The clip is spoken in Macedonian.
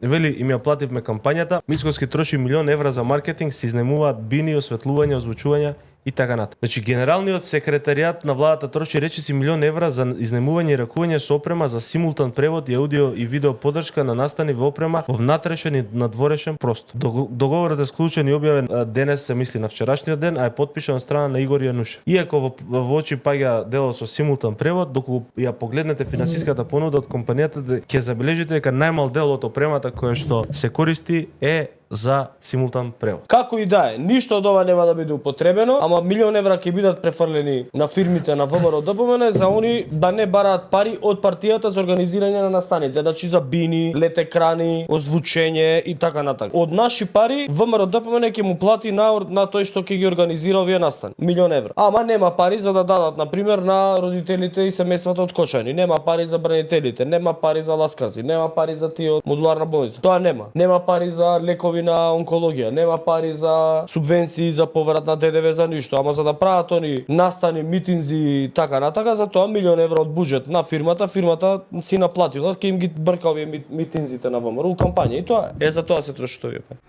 Вели, им ја плативме кампањата, Мицкоски троши 1.000.000 евра за маркетинг, се изнемуваат бини, осветлување, озвучување и така натаму. Значи генералниот секретаријат на владата троши речиси 1.000.000 евра за изнемување и ракување со опрема за симултан превод и аудио и видео поддршка на настани во опрема во внатрешен и надворешен простор. Договорот е склучен и објавен денес, се мисли на вчерашниот ден, а е потпишан од страна на Игор Јанушев. Иако во очи паѓа делот со симултан превод, доколку ја погледнете финансиската понуда од компанијата, ќе забележите дека најмал дел од опремата која што се користи е за симултан превод. Како и да е, ништо од ова нема да биде употребено, ама 1.000.000 евра ќе бидат префрлени на фирмите на ВМРО ДПМН за они да не бараат пари од партијата за организирање на настаните, значи за бини, лед екрани, озвучење и така натаму. Од наши пари ВМРО ДПМН ќе му плати на тој што ќе ги организира овие настани, 1.000.000 евра. Ама нема пари за да дадат на пример на родителите и семејствата од Кочани, нема пари за бранителите, нема пари за ласкарци, нема пари за тие од модуларна болница. Тоа нема. Нема пари за лекови на онкологија, нема пари за субвенции за поврат на ДДВ за ништо, ама за да прават они настани, митинзи и така натака, за тоа 1.000.000 евра од буџет на фирмата си наплатила, ќе им ги брка овие митинзите на ВМРО у кампања и тоа е за тоа се трошат овие пари.